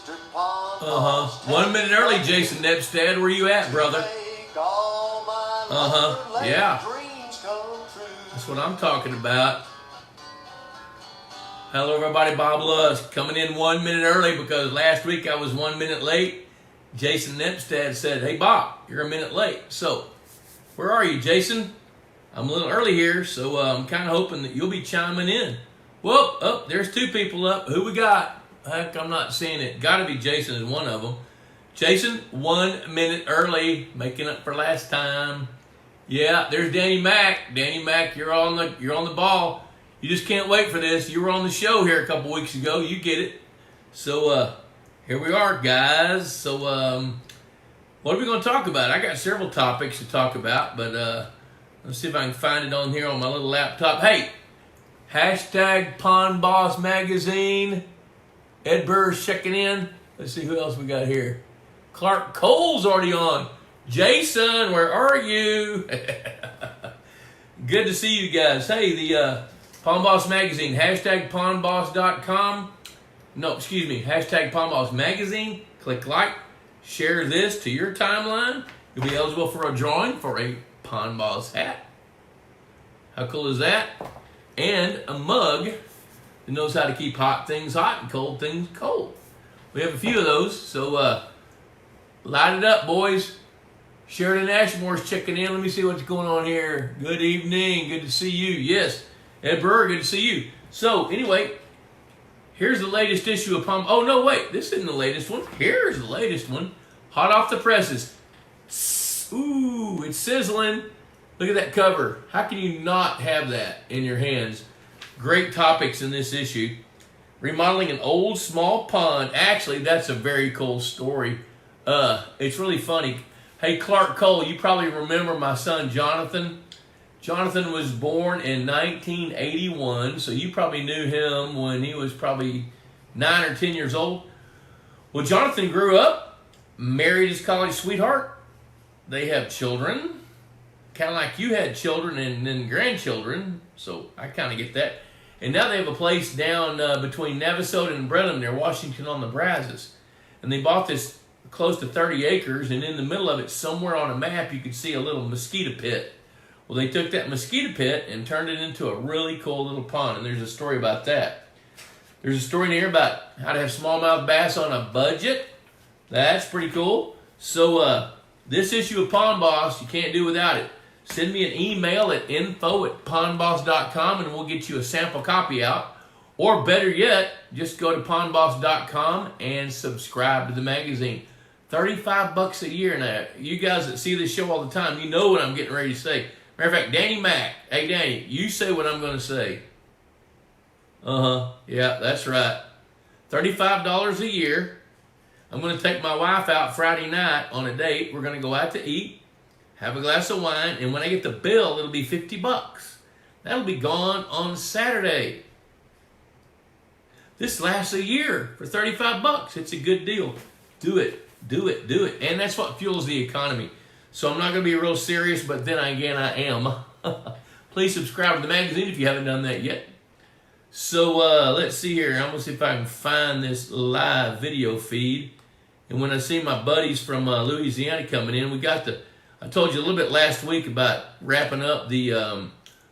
Uh-huh. 1 minute early, Jason Nepstead. Where you at, brother? Uh-huh. Yeah. That's what I'm talking about. Hello, everybody. Bob Lusk coming in 1 minute early because last week I was 1 minute late. Jason Nepstead said, hey, Bob, you're a minute late. So, where are you, Jason? I'm a little early here, so I'm kind of hoping that you'll be chiming in. Whoa, oh, there's two people up. Who we got? Heck, I'm not seeing it. Got to be Jason is one of them. Jason, 1 minute early, making up for last time. Yeah, there's Danny Mac. Danny Mac, you're on the ball. You just can't wait for this. You were on the show here a couple weeks ago. You get it. So here we are, guys. So what are we going to talk about? I got several topics to talk about, but let's see if I can find it on here on my little laptop. Hey, hashtag Pond Boss Magazine. Ed Burr's checking in. Let's see who else we got here. Clark Cole's already on. Jason, where are you? Good to see you guys. Hey, the Pond Boss Magazine, hashtag pondboss.com. No, excuse me, hashtag Pond Boss Magazine. Click like, share this to your timeline. You'll be eligible for a drawing for a Pond Boss hat. How cool is that? And a mug that knows how to keep hot things hot and cold things cold. We have a few of those, so light it up, boys. Sheridan Ashmore's checking in. Let me see what's going on here. Good evening. Good to see you. Yes, Ed Burr, good to see you. So, anyway, here's the latest issue of Pond. Oh, no, wait. This isn't the latest one. Here's the latest one. Hot off the presses. Ooh, it's sizzling. Look at that cover. How can you not have that in your hands? Great topics in this issue. Remodeling an old small pond. Actually, that's a very cool story. It's really funny. Hey, Clark Cole, you probably remember my son Jonathan. Jonathan was born in 1981, so you probably knew him when he was probably 9 or 10 years old. Well, Jonathan grew up, married his college sweetheart. They have children, kind of like you had children and then grandchildren, so I kind of get that. And now they have a place down between Navasota and Brenham near Washington on the Brazos. And they bought this close to 30 acres, and in the middle of it, somewhere on a map, you could see a little mosquito pit. Well, they took that mosquito pit and turned it into a really cool little pond, and there's a story about that. There's a story in here about how to have smallmouth bass on a budget. That's pretty cool. So this issue of Pond Boss, you can't do without it. Send me an email at info@pondboss.com and we'll get you a sample copy out. Or better yet, just go to pondboss.com and subscribe to the magazine. $35 a year now. You guys that see this show all the time, you know what I'm getting ready to say. Matter of fact, Danny Mac. Hey, Danny, you say what I'm going to say. Yeah, that's right. $35 a year. I'm going to take my wife out Friday night on a date. We're going to go out to eat, have a glass of wine, and when I get the bill, it'll be $50. That'll be gone on Saturday. This lasts a year for $35. It's a good deal. Do it, do it, do it. And that's what fuels the economy. So I'm not going to be real serious, but then again, I am. Please subscribe to the magazine if you haven't done that yet. So let's see here. I'm going to see if I can find this live video feed. And when I see my buddies from Louisiana coming in, I told you a little bit last week about wrapping up the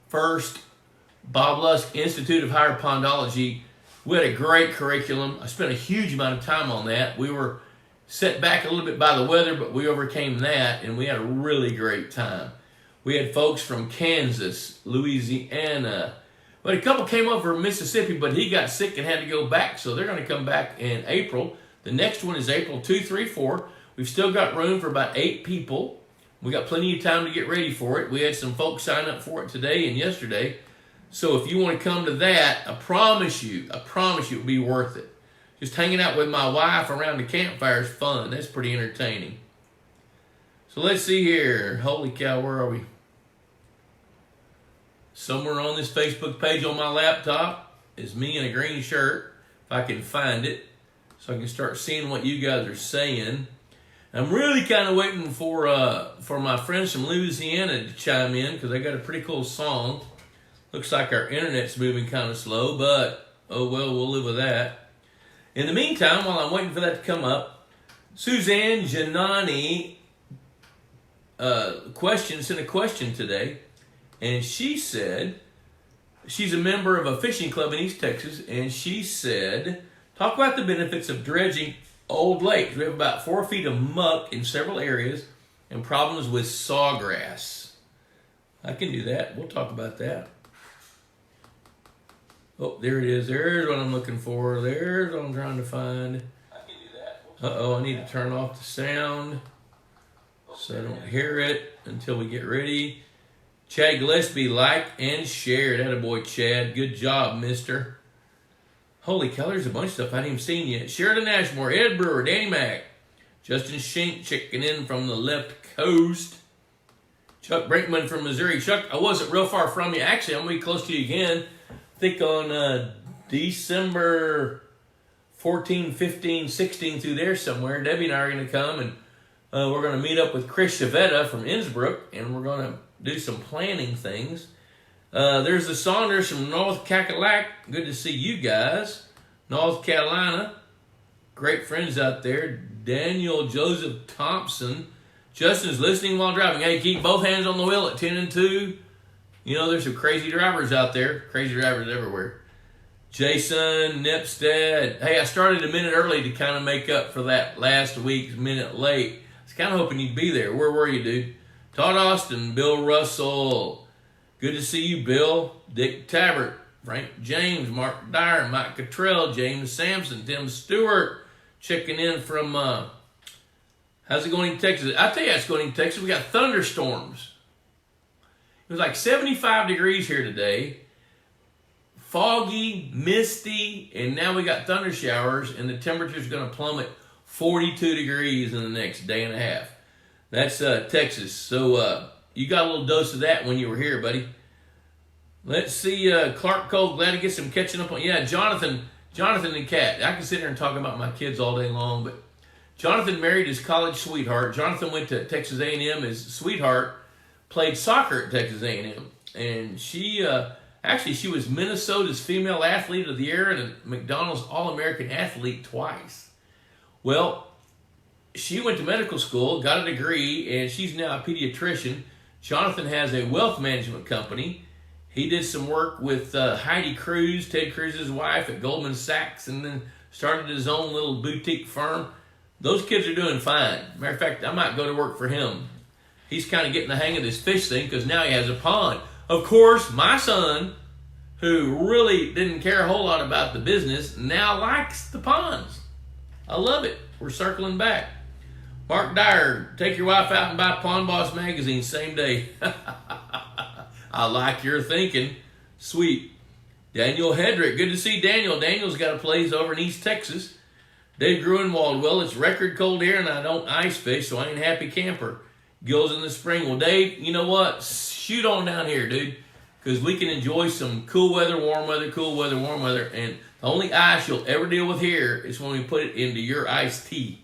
first Bob Lusk Institute of Higher Pondology. We had a great curriculum. I spent a huge amount of time on that. We were set back a little bit by the weather, but we overcame that, and we had a really great time. We had folks from Kansas, Louisiana. But a couple came over from Mississippi, but he got sick and had to go back, so they're going to come back in April. The next one is April 2, 3, 4. We've still got room for about 8 people. We got plenty of time to get ready for it. We had some folks sign up for it today and yesterday. So if you want to come to that, I promise you it'll be worth it. Just hanging out with my wife around the campfire is fun. That's pretty entertaining. So let's see here. Holy cow, where are we? Somewhere on this Facebook page on my laptop is me in a green shirt, if I can find it, so I can start seeing what you guys are saying. I'm really kind of waiting for my friends from Louisiana to chime in because they got a pretty cool song. Looks like our internet's moving kind of slow, but oh well, we'll live with that. In the meantime, while I'm waiting for that to come up, Suzanne Janani sent a question today, and she said, she's a member of a fishing club in East Texas, and she said, talk about the benefits of dredging old lakes. We have about 4 feet of muck in several areas and problems with sawgrass. I can do that. We'll talk about that. Oh, there it is. There's what I'm looking for. There's what I'm trying to find. I can do that. Uh-oh, I need to turn off the sound so I don't hear it until we get ready. Chad Gillespie, like and share. Attaboy, Chad. Good job, mister. Holy cow, there's a bunch of stuff I haven't even seen yet. Sheridan Ashmore, Ed Brewer, Danny Mack, Justin Schenck checking in from the left coast. Chuck Brinkman from Missouri. Chuck, I wasn't real far from you. Actually, I'm going to be close to you again. I think on December 14, 15, 16 through there somewhere. Debbie and I are going to come, and we're going to meet up with Chris Chavetta from Innsbruck, and we're going to do some planning things. There's the Saunders from North Cackalack. Good to see you guys. North Carolina. Great friends out there. Daniel Joseph Thompson. Justin's listening while driving. Hey, keep both hands on the wheel at 10 and 2. You know, there's some crazy drivers out there. Crazy drivers everywhere. Jason Nipstead. Hey, I started a minute early to kind of make up for that last week's minute late. I was kind of hoping you'd be there. Where were you, dude? Todd Austin, Bill Russell. Good to see you, Bill. Dick Tabbert, Frank James, Mark Dyer, Mike Cottrell, James Sampson, Tim Stewart, checking in from, how's it going in Texas? I tell you, it's going in Texas. We got thunderstorms. It was like 75 degrees here today. Foggy, misty, and now we got thunder showers, and the temperature's going to plummet 42 degrees in the next day and a half. That's Texas. So you got a little dose of that when you were here, buddy. Let's see. Clark Cole, glad to get some catching up on. Yeah, Jonathan and Kat. I can sit here and talk about my kids all day long, but Jonathan married his college sweetheart. Jonathan went to Texas A&M. His sweetheart played soccer at Texas A&M, and she was Minnesota's female athlete of the year and a McDonald's All-American athlete twice. Well, she went to medical school, got a degree, and she's now a pediatrician. Jonathan has a wealth management company. He did some work with Heidi Cruz, Ted Cruz's wife, at Goldman Sachs, and then started his own little boutique firm. Those kids are doing fine. Matter of fact, I might go to work for him. He's kind of getting the hang of this fish thing because now he has a pond. Of course, my son, who really didn't care a whole lot about the business, now likes the ponds. I love it. We're circling back. Mark Dyer, take your wife out and buy Pond Boss magazine same day. I like your thinking. Sweet. Daniel Hedrick, good to see Daniel. Daniel's got a place over in East Texas. Dave Gruenwald, well, it's record cold here and I don't ice fish, so I ain't a happy camper. Gills in the spring. Well, Dave, you know what? Shoot on down here, dude, because we can enjoy some cool weather, warm weather, cool weather, warm weather, and the only ice you'll ever deal with here is when we put it into your iced tea.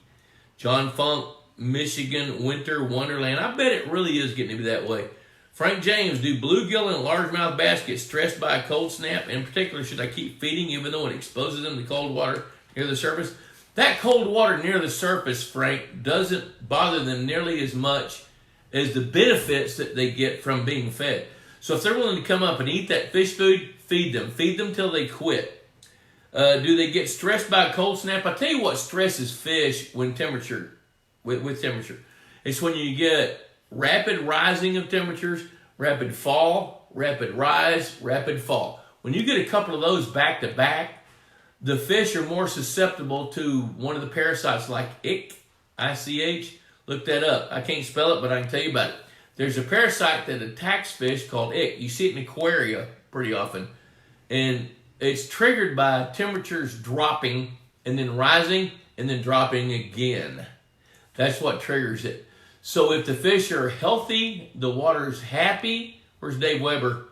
John Funk, Michigan Winter Wonderland. I bet it really is getting to be that way. Frank James, do bluegill and largemouth bass get stressed by a cold snap? In particular, should I keep feeding even though it exposes them to cold water near the surface? That cold water near the surface, Frank, doesn't bother them nearly as much as the benefits that they get from being fed. So if they're willing to come up and eat that fish food, feed them. Feed them till they quit. Do they get stressed by a cold snap? I tell you what stresses fish when temperature, with temperature. It's when you get rapid rising of temperatures, rapid fall, rapid rise, rapid fall. When you get a couple of those back to back, the fish are more susceptible to one of the parasites like ich, I-C-H. Look that up. I can't spell it, but I can tell you about it. There's a parasite that attacks fish called ich. You see it in aquaria pretty often. And it's triggered by temperatures dropping and then rising and then dropping again. That's what triggers it. So if the fish are healthy, the water's happy. Where's Dave Weber?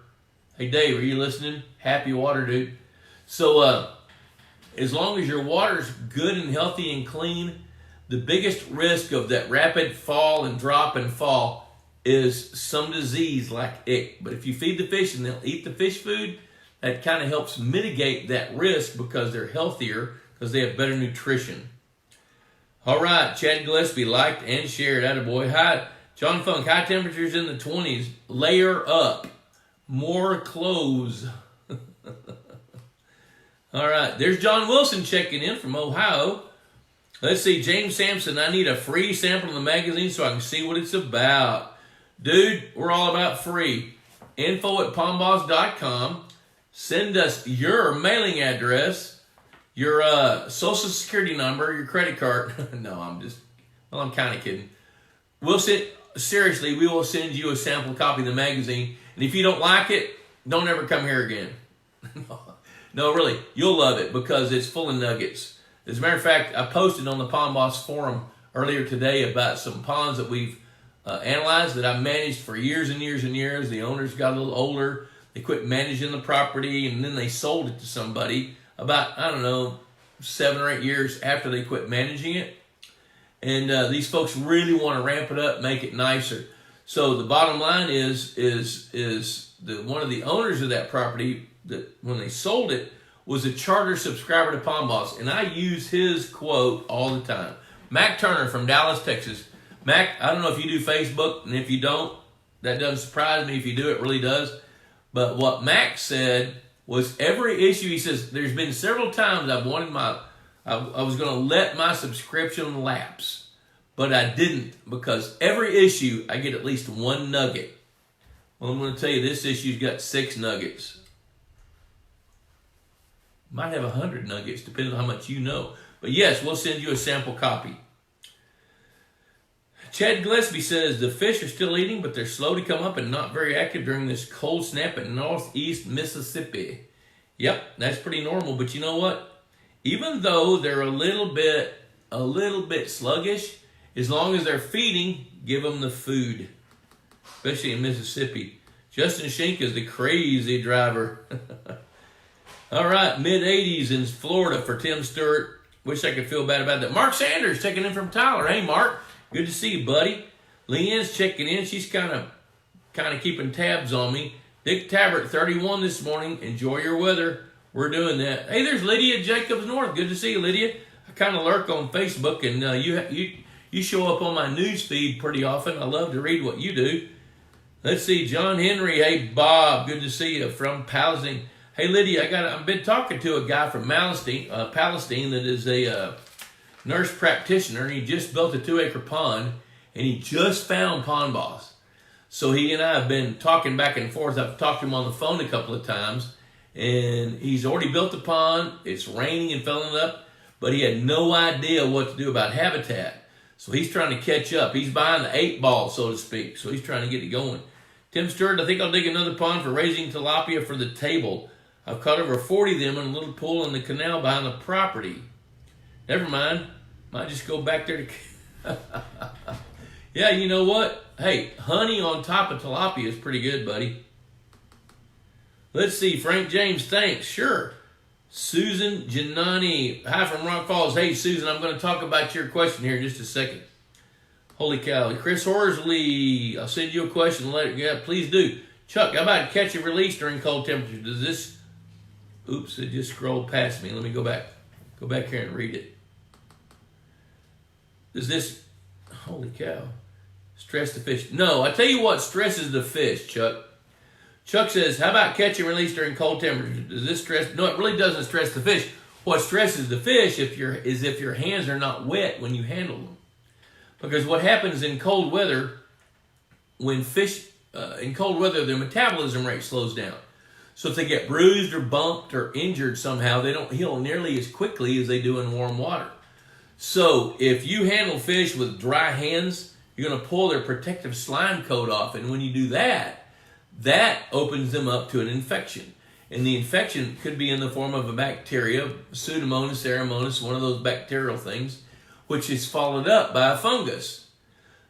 Hey, Dave, are you listening? Happy water, dude. So as long as your water's good and healthy and clean, the biggest risk of that rapid fall and drop and fall is some disease like ich. But if you feed the fish and they'll eat the fish food, that kind of helps mitigate that risk because they're healthier, because they have better nutrition. All right, Chad Gillespie liked and shared. Attaboy. Hi, John Funk. High temperatures in the 20s. Layer up. More clothes. All right, there's John Wilson checking in from Ohio. Let's see, James Sampson. I need a free sample of the magazine so I can see what it's about. Dude, we're all about free. info@palmboss.com. Send us your mailing address, your social security number, your credit card. No, I'm kind of kidding. Seriously, we will send you a sample copy of the magazine. And if you don't like it, don't ever come here again. No, really, you'll love it because it's full of nuggets. As a matter of fact, I posted on the Pond Boss forum earlier today about some ponds that we've analyzed that I've managed for years and years and years. The owners got a little older. They quit managing the property, and then they sold it to somebody about, 7 or 8 years after they quit managing it. And these folks really want to ramp it up, make it nicer. So the bottom line is one of the owners of that property, that when they sold it, was a charter subscriber to Pond Boss, and I use his quote all the time. Mac Turner from Dallas, Texas. Mac, I don't know if you do Facebook, and if you don't, that doesn't surprise me. If you do, it really does. But what Mac said was every issue, he says, there's been several times I was going to let my subscription lapse, but I didn't, because every issue I get at least one nugget. Well, I'm going to tell you, this issue's got 6 nuggets. Might have 100 nuggets, depending on how much you know. But yes, we'll send you a sample copy. Chad Gillespie says, the fish are still eating, but they're slow to come up and not very active during this cold snap in northeast Mississippi. Yep, that's pretty normal. But you know what? Even though they're a little bit sluggish, as long as they're feeding, give them the food. Especially in Mississippi. Justin Schenck is the crazy driver. All right, mid-80s in Florida for Tim Stewart. Wish I could feel bad about that. Mark Sanders checking in from Tyler. Hey, Mark. Good to see you, buddy. Leanne's checking in. She's kind of keeping tabs on me. Dick Tabbert, 31 this morning. Enjoy your weather. We're doing that. Hey, there's Lydia Jacobs North. Good to see you, Lydia. I kind of lurk on Facebook, and you show up on my news feed pretty often. I love to read what you do. Let's see, John Henry. Hey, Bob. Good to see you from Palestine. Hey, Lydia, I've been talking to a guy from Palestine that is a nurse practitioner, and he just built a 2-acre pond, and he just found Pond Boss. So he and I have been talking back and forth. I've talked to him on the phone a couple of times, and he's already built the pond. It's raining and filling up, but he had no idea what to do about habitat. So he's trying to catch up. He's buying the 8-ball, so to speak. So he's trying to get it going. Tim Stewart, I think I'll dig another pond for raising tilapia for the table. I've caught over 40 of them in a little pool in the canal behind the property. Never mind. Might just go back there to... Yeah, you know what? Hey, honey on top of tilapia is pretty good, buddy. Let's see. Frank James, thanks. Sure. Susan Giannani. Hi from Rock Falls. Hey, Susan, I'm going to talk about your question here in just a second. Holy cow. Chris Horsley, I'll send you a question later. Yeah, please do. Chuck, how about catch and release during cold temperatures? Does this... Oops, it just scrolled past me. Let me go back. Go back here and read it. Does this... Holy cow. Stress the fish. No, I tell you what stresses the fish, Chuck. Chuck says, how about catch and release during cold temperatures? Does this stress... No, it really doesn't stress the fish. What stresses the fish is if your hands are not wet when you handle them. Because what happens in cold weather, when fish... in cold weather, their metabolism rate slows down. So if they get bruised or bumped or injured somehow, they don't heal nearly as quickly as they do in warm water. So if you handle fish with dry hands, you're going to pull their protective slime coat off. And when you do that, that opens them up to an infection. And the infection could be in the form of a bacteria, Pseudomonas aeromonas, one of those bacterial things, which is followed up by a fungus.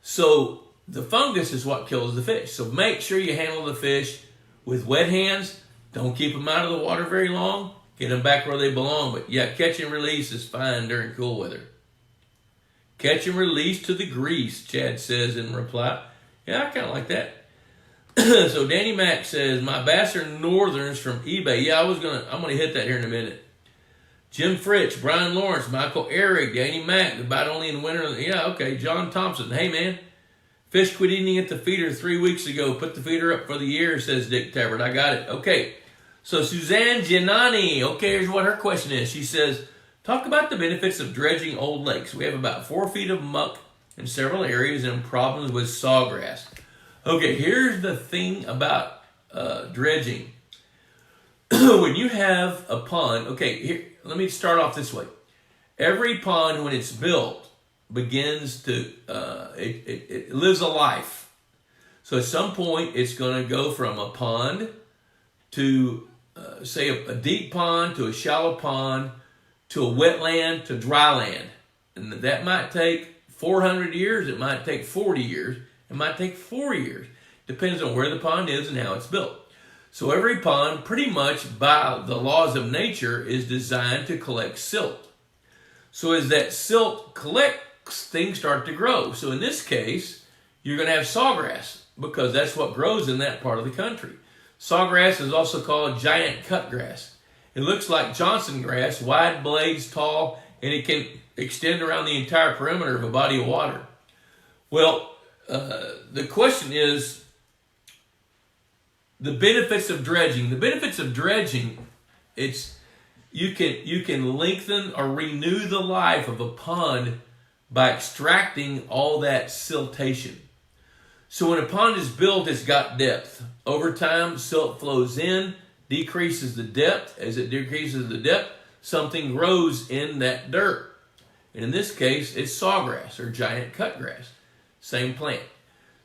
So the fungus is what kills the fish. So make sure you handle the fish with wet hands. Don't keep them out of the water very long. Get them back where they belong. But yeah, catch and release is fine during cool weather. Catch and release to the grease, Chad says in reply. Yeah, I kind of like that. So Danny Mack says, my bass are northerns from eBay. Yeah, I'm gonna hit that here in a minute. Jim Fritz, Brian Lawrence, Michael Eric, Danny Mack, the bite only in winter. Yeah, okay. John Thompson. Hey, man. Fish quit eating at the feeder 3 weeks ago. Put the feeder up for the year, says Dick Tabbert. I got it. Okay. So Suzanne Giannani. Okay, here's what her question is. She says, talk about the benefits of dredging old lakes. We have about 4 feet of muck in several areas and problems with sawgrass. Okay, here's the thing about dredging. When you have a pond, okay, here, let me start off this way. Every pond, when it's built, begins to, it lives a life. So at some point, it's going to go from a pond to, say, a deep pond to a shallow pond to a wetland to dry land. And that might take 400 years. It might take 40 years. It might take 4 years. Depends on where the pond is and how it's built. So every pond, pretty much by the laws of nature, is designed to collect silt. So as that silt collects, things start to grow. So in this case, you're going to have sawgrass because that's what grows in that part of the country. Sawgrass is also called giant cutgrass. It looks like Johnson grass, wide blades, tall, and it can extend around the entire perimeter of a body of water. Well, the question is the benefits of dredging. The benefits of dredging, it's you can lengthen or renew the life of a pond by extracting all that siltation. So when a pond is built, it's got depth. Over time, silt flows in, decreases the depth. As it decreases the depth, something grows in that dirt. And in this case, it's sawgrass or giant cutgrass. Same plant.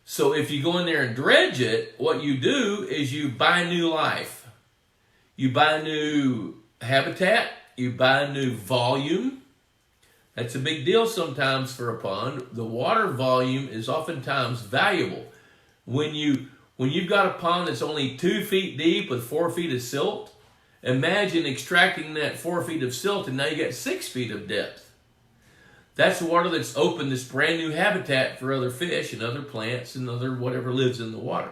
So if you go in there and dredge it, what you do is you buy new life. You buy new habitat. You buy new volume. That's a big deal sometimes for a pond. The water volume is oftentimes valuable. When you've got a pond that's only 2 feet deep with 4 feet of silt, imagine extracting that 4 feet of silt and now you got 6 feet of depth. That's water that's opened this brand new habitat for other fish and other plants and other whatever lives in the water.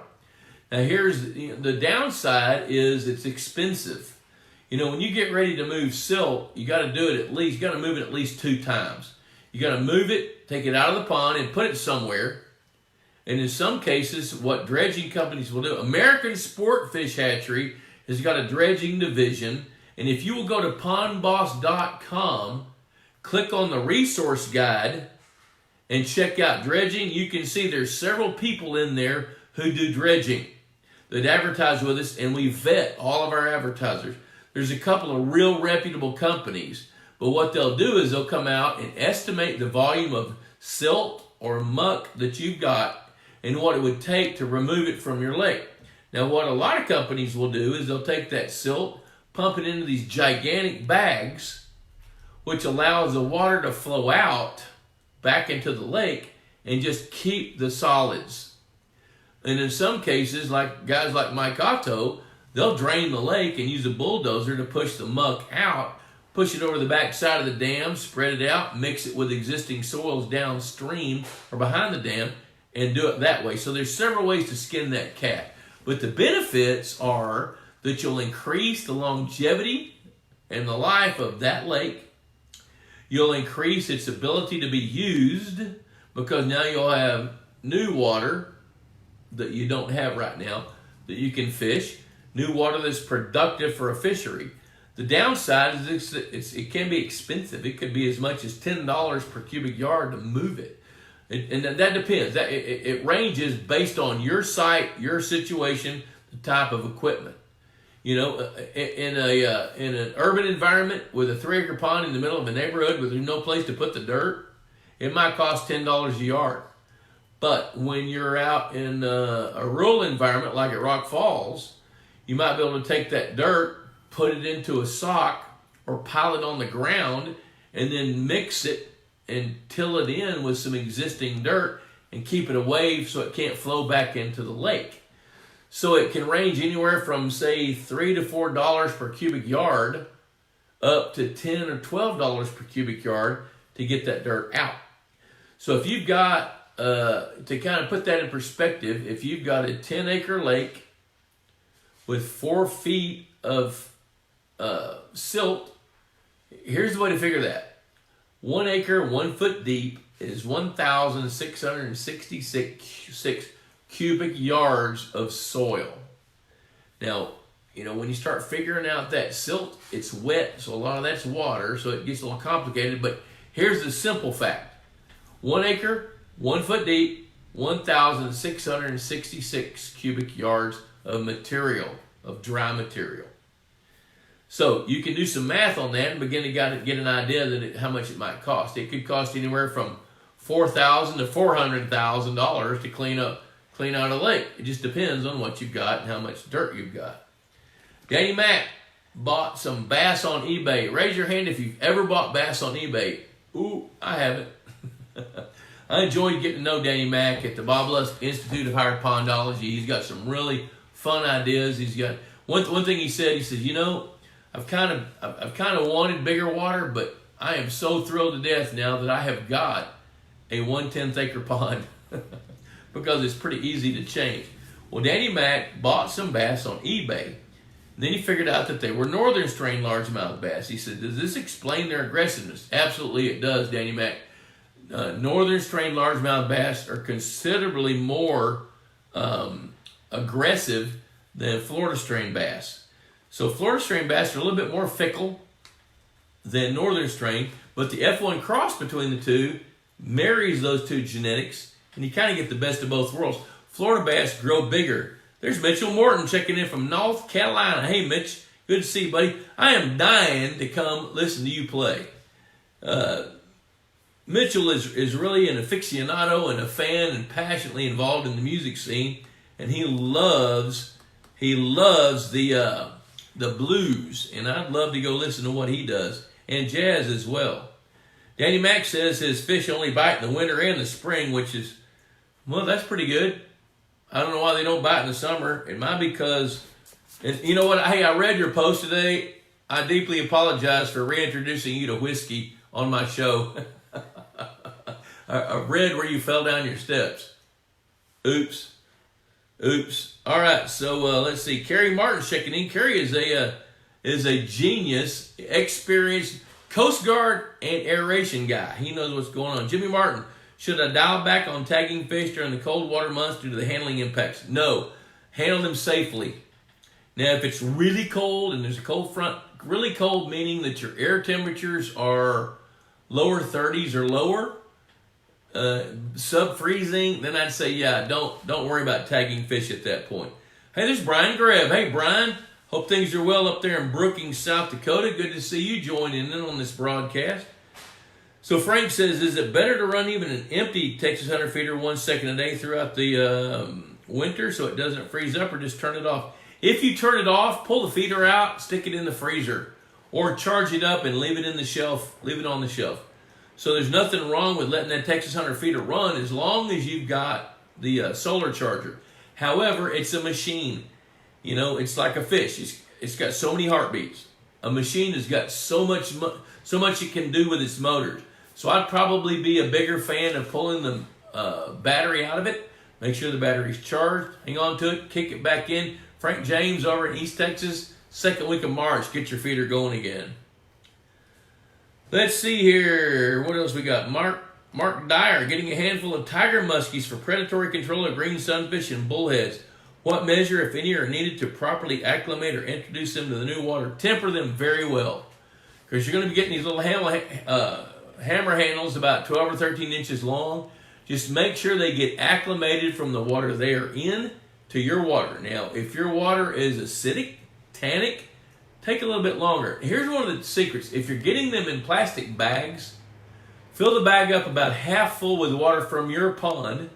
Now here's the downside is it's expensive. When you get ready to move silt, you got to do it you got to move it at least 2 times. You got to move it, take it out of the pond and put it somewhere. And in some cases, what dredging companies will do, American Sport Fish Hatchery has got a dredging division. And if you will go to pondboss.com, click on the resource guide and check out dredging, you can see there's several people in there who do dredging that advertise with us, and we vet all of our advertisers. There's a couple of real reputable companies, but what they'll do is they'll come out and estimate the volume of silt or muck that you've got and what it would take to remove it from your lake. Now, what a lot of companies will do is they'll take that silt, pump it into these gigantic bags, which allows the water to flow out back into the lake and just keep the solids. And in some cases, like guys like Mike Otto, they'll drain the lake and use a bulldozer to push the muck out, push it over the back side of the dam, spread it out, mix it with existing soils downstream or behind the dam, and do it that way. So there's several ways to skin that cat. But the benefits are that you'll increase the longevity and the life of that lake. You'll increase its ability to be used because now you'll have new water that you don't have right now that you can fish, new water that's productive for a fishery. The downside is it can be expensive. It could be as much as $10 per cubic yard to move it. And that depends. It ranges based on your site, your situation, the type of equipment. In an urban environment with a 3-acre pond in the middle of a neighborhood where there's no place to put the dirt, it might cost $10 a yard. But when you're out in a rural environment like at Rock Falls, you might be able to take that dirt, put it into a sock, or pile it on the ground, and then mix it and till it in with some existing dirt and keep it away so it can't flow back into the lake. So it can range anywhere from, say, $3 to $4 per cubic yard up to $10 or $12 per cubic yard to get that dirt out. So if you've got, to kind of put that in perspective, if you've got a 10-acre lake with 4 feet of silt, Here's the way to figure that. 1 acre, 1 foot deep is 1,666 cubic yards of soil. Now, when you start figuring out that silt, it's wet, so a lot of that's water, so it gets a little complicated. But here's the simple fact. 1 acre, 1 foot deep, 1,666 cubic yards of material, of dry material. So you can do some math on that and begin to get an idea that how much it might cost. It could cost anywhere from $4,000 to $400,000 to clean out a lake. It just depends on what you've got and how much dirt you've got. Danny Mac bought some bass on eBay. Raise your hand if you've ever bought bass on eBay. Ooh, I haven't. I enjoyed getting to know Danny Mac at the Bob Lusk Institute of Hydropondology. He's got some really fun ideas. He's got one thing he said. He said, I've kind of wanted bigger water, but I am so thrilled to death now that I have got a 1/10 acre pond because it's pretty easy to change. Well, Danny Mac bought some bass on eBay. Then he figured out that they were northern strain largemouth bass. He said, does this explain their aggressiveness? Absolutely it does, Danny Mac. Northern strain largemouth bass are considerably more aggressive than Florida strain bass. So Florida strain bass are a little bit more fickle than northern strain, but the F1 cross between the two marries those two genetics, and you kind of get the best of both worlds. Florida bass grow bigger. There's Mitchell Morton checking in from North Carolina. Hey, Mitch, good to see you, buddy. I am dying to come listen to you play. Mitchell is really an aficionado and a fan and passionately involved in the music scene, and he loves the blues, and I'd love to go listen to what he does, and jazz as well. Danny Mac says his fish only bite in the winter and the spring, which is, well, that's pretty good. I don't know why they don't bite in the summer. It might be because, you know what? Hey, I read your post today. I deeply apologize for reintroducing you to whiskey on my show. I read where you fell down your steps. Oops. All right, so let's see. Kerry Martin's checking in. Kerry is a genius, experienced Coast Guard and aeration guy. He knows what's going on. Jimmy Martin, should I dial back on tagging fish during the cold water months due to the handling impacts? No. Handle them safely. Now, if it's really cold and there's a cold front, really cold meaning that your air temperatures are lower 30s or lower, sub-freezing, then I'd say, yeah, don't worry about tagging fish at that point. Hey, there's Brian Greb. Hey, Brian. Hope things are well up there in Brookings, South Dakota. Good to see you joining in on this broadcast. So Frank says, is it better to run even an empty Texas Hunter feeder 1 second a day throughout the winter so it doesn't freeze up, or just turn it off? If you turn it off, pull the feeder out, stick it in the freezer, or charge it up and leave it on the shelf. So there's nothing wrong with letting that Texas Hunter feeder run as long as you've got the solar charger. However, it's a machine. It's like a fish. It's got so many heartbeats. A machine has got so much it can do with its motors. So I'd probably be a bigger fan of pulling the battery out of it. Make sure the battery's charged. Hang on to it. Kick it back in. Frank James over in East Texas. Second week of March. Get your feeder going again. Let's see here. What else we got? Mark Dyer getting a handful of tiger muskies for predatory control of green sunfish and bullheads. What measure, if any, are needed to properly acclimate or introduce them to the new water? Temper them very well, because you're going to be getting these little hammer handles about 12 or 13 inches long. Just make sure they get acclimated from the water they are in to your water. Now, if your water is acidic, tannic, take a little bit longer. Here's one of the secrets. If you're getting them in plastic bags, fill the bag up about half full with water from your pond.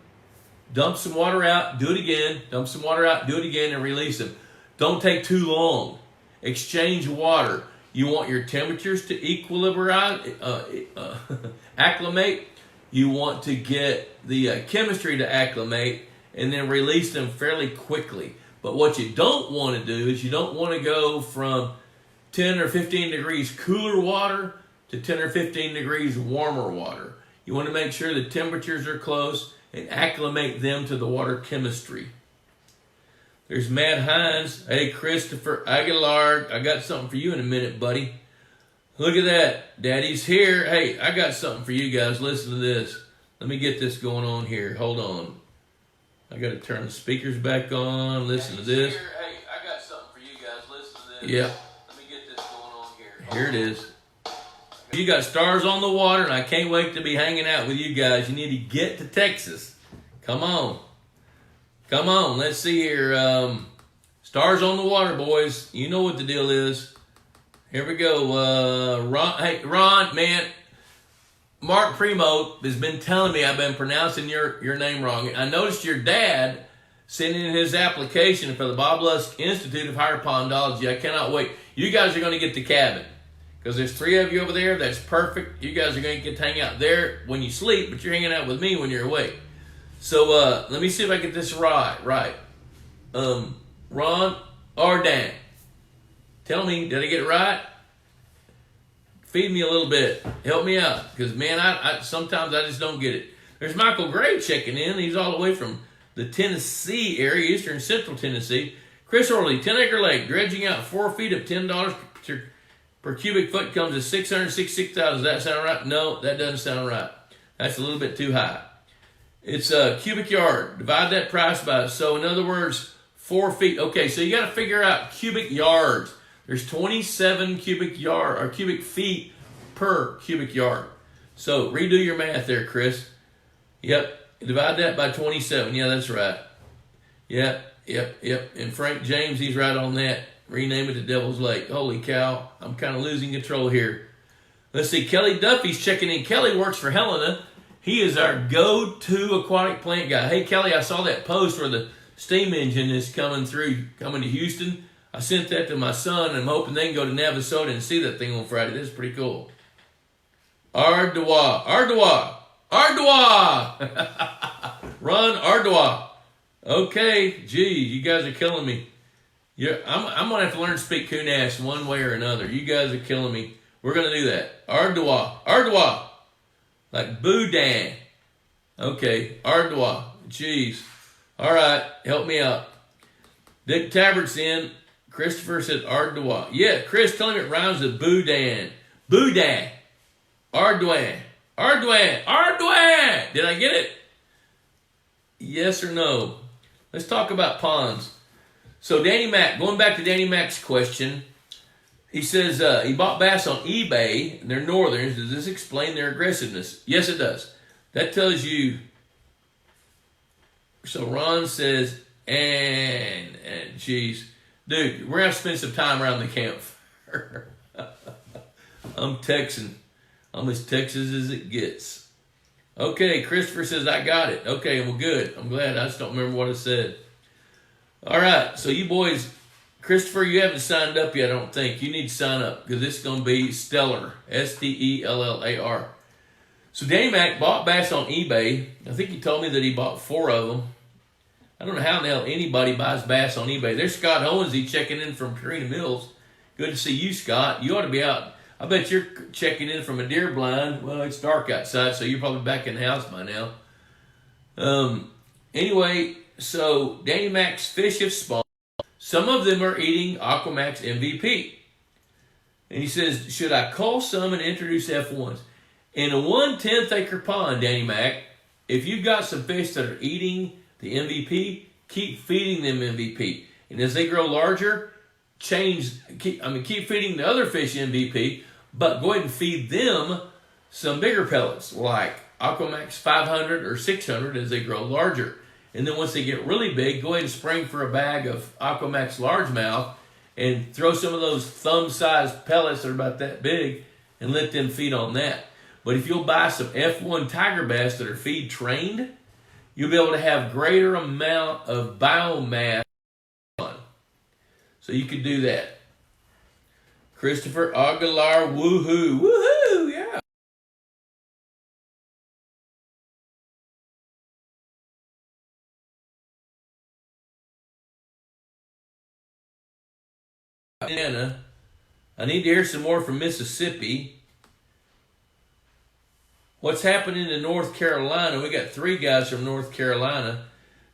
Dump some water out, do it again. Dump some water out, do it again, and release them. Don't take too long. Exchange water. You want your temperatures to acclimate. You want to get the chemistry to acclimate, and then release them fairly quickly. But what you don't want to do is you don't want to go from 10 or 15 degrees cooler water to 10 or 15 degrees warmer water. You want to make sure the temperatures are close and acclimate them to the water chemistry. There's Matt Hines. Hey, Christopher Aguilar. I got something for you in a minute, buddy. Look at that. Daddy's here. Hey, I got something for you guys. Listen to this. Let me get this going on here. Hold on. I got to turn the speakers back on. Listen to this. Here. Hey, I got something for you guys. Listen to this. Yeah. Let me get this going on here. Here it is. You got stars on the water, and I can't wait to be hanging out with you guys. You need to get to Texas. Come on. Come on. Let's see here. Stars on the water, boys. You know what the deal is. Here we go. Ron, hey, Ron, man. Mark Primo has been telling me I've been pronouncing your name wrong. I noticed your dad sent in his application for the Bob Lusk Institute of Higher Pondology. I cannot wait. You guys are going to get the cabin. Because there's 3 of you over there. That's perfect. You guys are going to get to hang out there when you sleep, but you're hanging out with me when you're awake. So let me see if I get this right. Ron Ardan. Tell me, did I get it right? Feed me a little bit. Help me out. Because, man, I sometimes I just don't get it. There's Michael Gray checking in. He's all the way from the Tennessee area, eastern central Tennessee. Chris Orley, 10-acre lake, dredging out 4 feet of $10 per cubic foot comes to $666,000. Does that sound right? No, that doesn't sound right. That's a little bit too high. It's a cubic yard. Divide that price by, so in other words, 4 feet. Okay, so you got to figure out cubic yards. There's 27 cubic feet per cubic yard. So redo your math there, Chris. Yep, divide that by 27. Yeah, that's right. Yep. And Frank James, he's right on that. Rename it to Devil's Lake. Holy cow, I'm kind of losing control here. Let's see, Kelly Duffy's checking in. Kelly works for Helena. He is our go-to aquatic plant guy. Hey, Kelly, I saw that post where the steam engine is coming to Houston. I sent that to my son, and I'm hoping they can go to Navasota and see that thing on Friday. This is pretty cool. Ardois. Ron Ardois. Okay, geez, you guys are killing me. Yeah, I'm going to have to learn to speak Kunas one way or another. You guys are killing me. We're going to do that. Ardois. Like Boudin. Okay, Ardois. Jeez. All right, help me out. Dick Tabbert's in. Christopher said Ardois. Yeah, Chris, tell him it rhymes with Boudin. Boudin. Ardouin. Did I get it? Yes or no? Let's talk about ponds. So Danny Mack, going back to Danny Mack's question, he says he bought bass on eBay, and they're northerns. Does this explain their aggressiveness? Yes, it does. That tells you. So Ron says, and geez, dude, we're going to have to spend some time around the campfire. I'm Texan. I'm as Texas as it gets. Okay, Christopher says, I got it. Okay, well, good. I'm glad. I just don't remember what I said. All right, so you boys, Christopher, you haven't signed up yet, I don't think. You need to sign up because this is going to be stellar. Stellar. So Danny Mac bought bass on eBay. I think he told me that he bought 4 of them. I don't know how in the hell anybody buys bass on eBay. There's Scott Owensy checking in from Purina Mills. Good to see you, Scott. You ought to be out. I bet you're checking in from a deer blind. Well, it's dark outside, so you're probably back in the house by now. Anyway, so Danny Mac's fish have spawned. Some of them are eating Aquamax MVP. And he says, should I cull some and introduce F1s? In a 1/10 acre pond, Danny Mac, if you've got some fish that are eating the MVP, keep feeding them MVP. And as they grow larger, keep feeding the other fish MVP, but go ahead and feed them some bigger pellets like Aquamax 500 or 600 as they grow larger. And then once they get really big, go ahead and spring for a bag of Aquamax largemouth and throw some of those thumb-sized pellets that are about that big and let them feed on that. But if you'll buy some F1 tiger bass that are feed trained, you'll be able to have greater amount of biomass. So you could do that. Christopher Aguilar, woohoo, yeah. Anna, I need to hear some more from Mississippi. What's happening in North Carolina? We got 3 guys from North Carolina.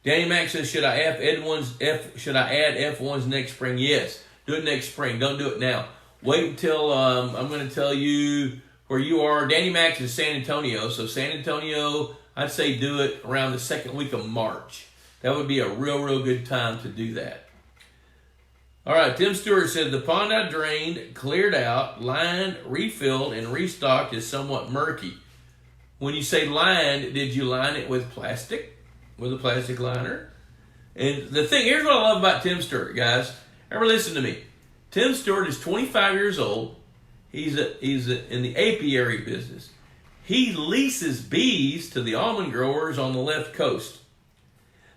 Danny Mac says, should I add F1s next spring? Yes. Do it next spring. Don't do it now. wait until I'm going to tell you where you are. Danny Max is San Antonio. So San Antonio, I'd say do it around the second week of March. That would be a real good time to do that. All right, Tim Stewart said, the pond I drained, cleared out, lined, refilled, and restocked is somewhat murky. When you say lined, did you line it with plastic? With a plastic liner? And the thing, here's what I love about Tim Stewart, guys. Ever listen to me. Tim Stewart is 25 years old. He's in the apiary business. He leases bees to the almond growers on the left coast.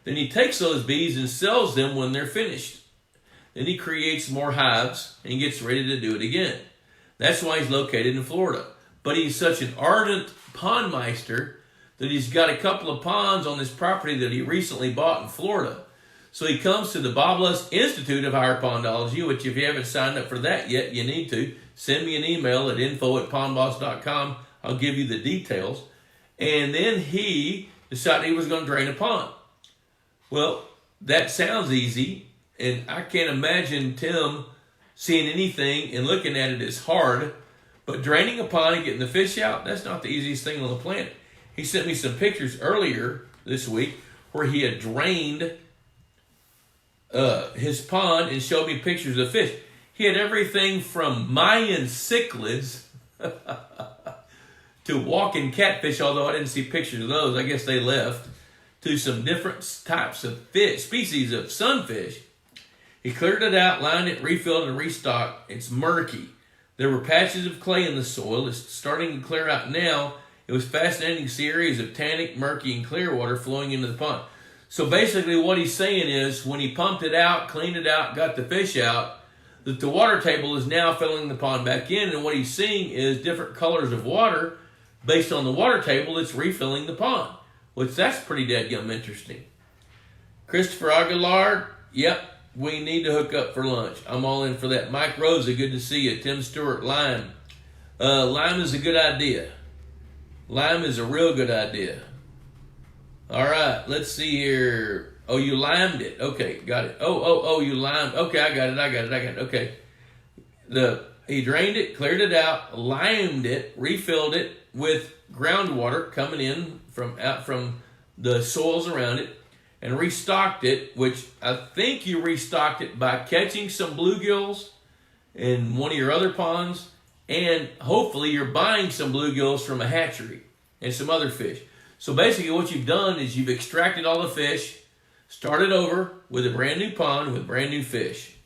Then he takes those bees and sells them when they're finished. Then he creates more hives and gets ready to do it again. That's why he's located in Florida. But he's such an ardent pondmeister that he's got a couple of ponds on this property that he recently bought in Florida. So he comes to the Bob Lusk Institute of Higher Pondology, which if you haven't signed up for that yet, you need to. Send me an email at info@pondboss.com. I'll give you the details. And then he decided he was going to drain a pond. Well, that sounds easy. And I can't imagine Tim seeing anything and looking at it as hard. But draining a pond and getting the fish out, that's not the easiest thing on the planet. He sent me some pictures earlier this week where he had drained his pond and showed me pictures of fish. He had everything from Mayan cichlids to walking catfish, although I didn't see pictures of those. I guess they left. To some different types of fish, species of sunfish. He cleared it out, lined it, refilled, and restocked. It's murky. There were patches of clay in the soil. It's starting to clear out now. It was fascinating to see areas of tannic, murky, and clear water flowing into the pond. So basically what he's saying is when he pumped it out, cleaned it out, got the fish out, that the water table is now filling the pond back in. And what he's seeing is different colors of water based on the water table that's refilling the pond, which that's pretty dadgum interesting. Christopher Aguilar, yep. We need to hook up for lunch. I'm all in for that. Mike Rosa, good to see you. Tim Stewart, lime. Lime is a good idea. Lime is a real good idea. All right, let's see here. Oh, you limed it. Okay, got it. Oh, you limed. Okay, I got it. Okay. He drained it, cleared it out, limed it, refilled it with groundwater coming in from the soils around it, and restocked it, which I think you restocked it by catching some bluegills in one of your other ponds, and hopefully you're buying some bluegills from a hatchery and some other fish. So basically what you've done is you've extracted all the fish, started over with a brand new pond with brand new fish.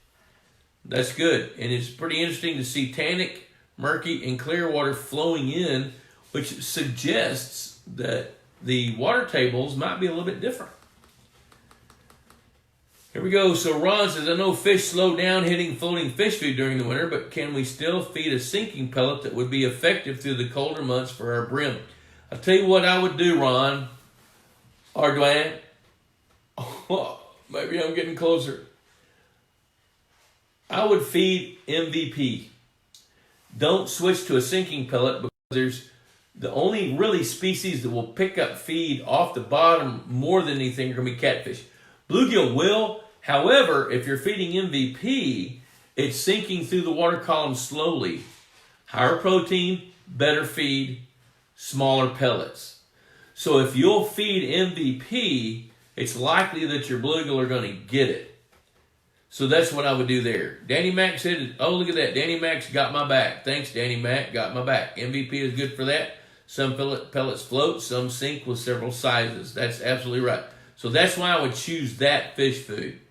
That's good. And it's pretty interesting to see tannic, murky, and clear water flowing in, which suggests that the water tables might be a little bit different. Here we go. So Ron says, I know fish slow down hitting floating fish food during the winter, but can we still feed a sinking pellet that would be effective through the colder months for our brim? I'll tell you what I would do, Ron. Or Dwayne. Oh, maybe I'm getting closer. I would feed MVP. Don't switch to a sinking pellet because there's the only really species that will pick up feed off the bottom more than anything are going to be catfish. Bluegill will. However, if you're feeding MVP, it's sinking through the water column slowly. Higher protein, better feed, smaller pellets. So if you'll feed MVP, it's likely that your bluegill are going to get it. So that's what I would do there. Danny Mac said, oh, look at that. Danny Mac's got my back. Thanks, Danny Mac. Got my back. MVP is good for that. Some pellets float, some sink with several sizes. That's absolutely right. So that's why I would choose that fish food.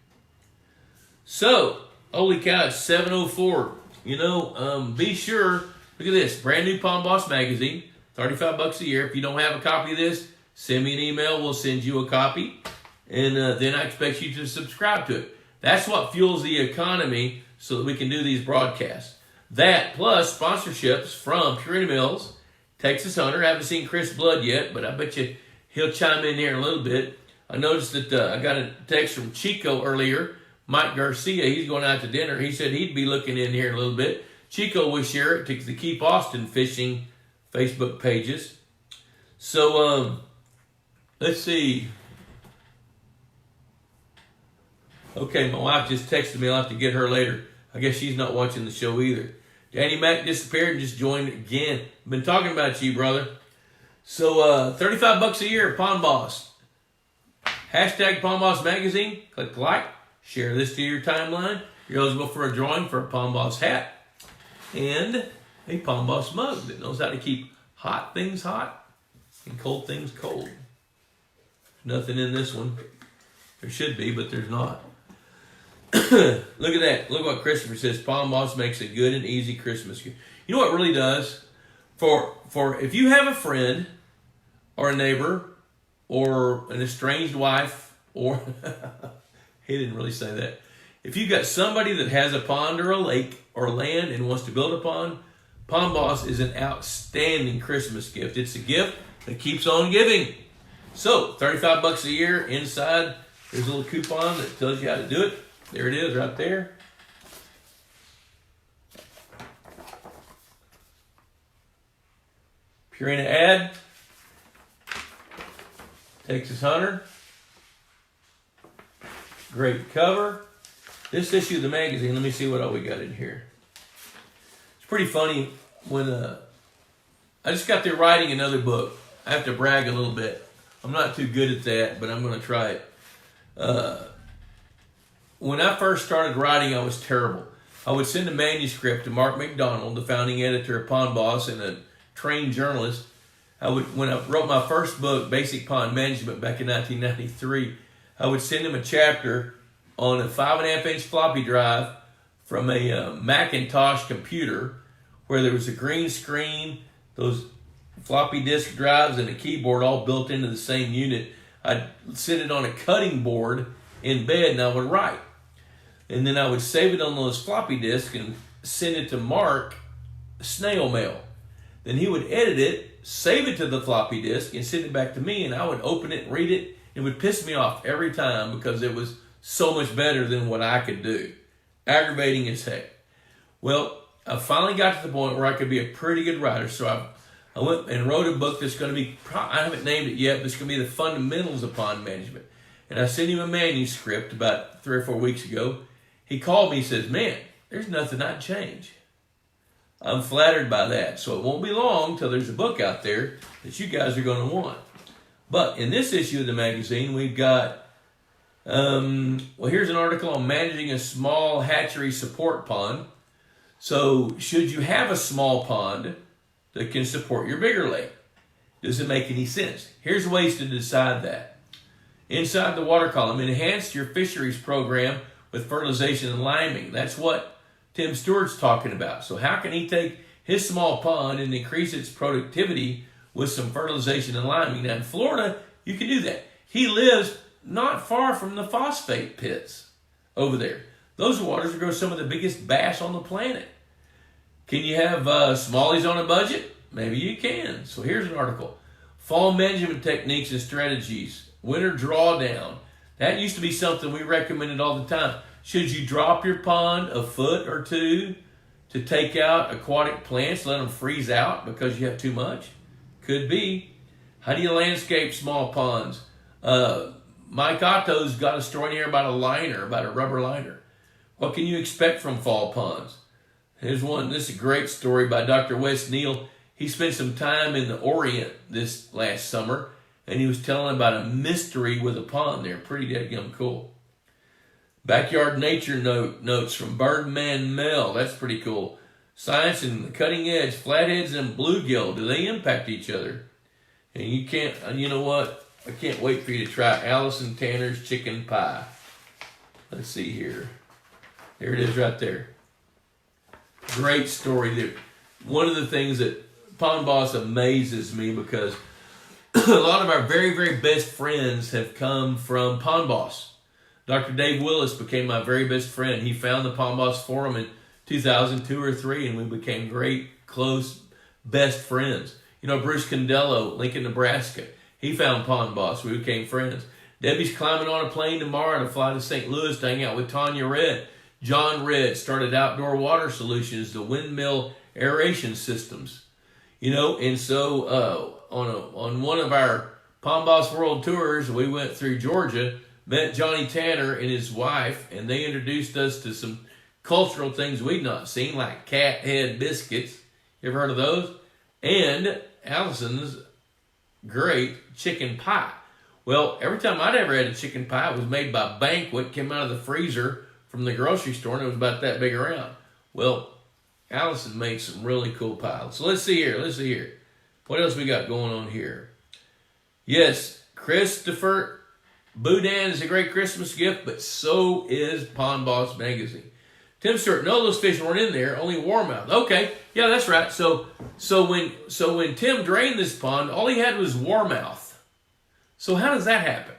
So, holy cow, it's 7:04. You know, be sure, look at this, brand new Pond Boss magazine, $35 a year. If you don't have a copy of this, send me an email. We'll send you a copy. And then I expect you to subscribe to it. That's what fuels the economy so that we can do these broadcasts. That plus sponsorships from Purina Mills, Texas Hunter. I haven't seen Chris Blood yet, but I bet you he'll chime in here in a little bit. I noticed that I got a text from Chico earlier. Mike Garcia, he's going out to dinner. He said he'd be looking in here a little bit. Chico will share it to the Keep Austin Fishing Facebook pages. So, let's see. Okay, my wife just texted me. I'll have to get her later. I guess she's not watching the show either. Danny Mac disappeared and just joined again. Been talking about you, brother. So, $35 a year, Pawn Boss. Hashtag Pawn Boss Magazine. Click like. Share this to your timeline. You're eligible for a drawing for a Pawn Boss hat and a Pawn Boss mug that knows how to keep hot things hot and cold things cold. There's nothing in this one. There should be, but there's not. Look at that. Look what Christopher says. Pawn Boss makes a good and easy Christmas gift. You know what it really does? For if you have a friend or a neighbor or an estranged wife, or he didn't really say that. If you've got somebody that has a pond or a lake or land and wants to build a pond, Pawn Boss is an outstanding Christmas gift. It's a gift that keeps on giving. So, $35 a year. Inside, there's a little coupon that tells you how to do it. There it is right there. Purina ad. Texas Hunter. Great cover. This issue of the magazine, let me see what all we got in here. It's pretty funny when I just got through writing another book. I have to brag a little bit. I'm not too good at that, but I'm going to try it. When I first started writing, I was terrible. I would send a manuscript to Mark McDonald, the founding editor of Pawn Boss and a trained journalist. When I wrote my first book, Basic Pond Management, back in 1993, I would send him a chapter on a 5.5-inch floppy drive from a Macintosh computer where there was a green screen, those floppy disk drives, and a keyboard all built into the same unit. I'd sit it on a cutting board in bed and I would write. And then I would save it on those floppy disks and send it to Mark snail mail. Then he would edit it, save it to the floppy disk, and send it back to me, and I would open it and read it. It would piss me off every time because it was so much better than what I could do. Aggravating as heck. Well, I finally got to the point where I could be a pretty good writer, so I went and wrote a book that's going to be, I haven't named it yet, but it's going to be the fundamentals of pond management. And I sent him a manuscript about 3 or 4 weeks ago. He called me and says, man, there's nothing I'd change. I'm flattered by that. So it won't be long till there's a book out there that you guys are going to want. But in this issue of the magazine, we've got, here's an article on managing a small hatchery support pond. So should you have a small pond that can support your bigger lake? Does it make any sense? Here's ways to decide that. Inside the water column, enhance your fisheries program with fertilization and liming. That's what Tim Stewart's talking about. So how can he take his small pond and increase its productivity with some fertilization and liming? Now in Florida, you can do that. He lives not far from the phosphate pits over there. Those waters grow some of the biggest bass on the planet. Can you have smallies on a budget? Maybe you can. So here's an article. Fall management techniques and strategies. Winter drawdown. That used to be something we recommended all the time. Should you drop your pond a foot or two to take out aquatic plants, let them freeze out because you have too much? Could be. How do you landscape small ponds? Mike Otto's got a story here about a liner, about a rubber liner. What can you expect from fall ponds? Here's one. This is a great story by Dr. Wes Neal. He spent some time in the Orient this last summer, and he was telling about a mystery with a pond there. Pretty dadgum cool. Backyard nature notes from Birdman Mel. That's pretty cool. Science and the cutting edge. Flatheads and bluegill. Do they impact each other? And you know what? I can't wait for you to try Allison Tanner's chicken pie. Let's see here. There it is right there. Great story there. One of the things that Pond Boss amazes me because a lot of our very, very best friends have come from Pond Boss. Dr. Dave Willis became my very best friend. He found the Pond Boss Forum in 2002 or 3, and we became great, close, best friends. You know, Bruce Condello, Lincoln, Nebraska. He found Pond Boss. We became friends. Debbie's climbing on a plane tomorrow to fly to St. Louis to hang out with Tanya Red. John Red started Outdoor Water Solutions, the windmill aeration systems. You know, and so on one of our Pond Boss World Tours, we went through Georgia, met Johnny Tanner and his wife, and they introduced us to some cultural things we've not seen, like cat head biscuits. You ever heard of those? And Allison's great chicken pie. Well, every time I'd ever had a chicken pie, it was made by Banquet, came out of the freezer from the grocery store, and it was about that big around. Well, Allison made some really cool pies. So let's see here. What else we got going on here? Yes, Christopher Boudin is a great Christmas gift, but so is Pond Boss Magazine. Tim Stewart, no, those fish weren't in there, only warmouth. Okay, yeah, that's right. So when Tim drained this pond, all he had was warmouth. So how does that happen?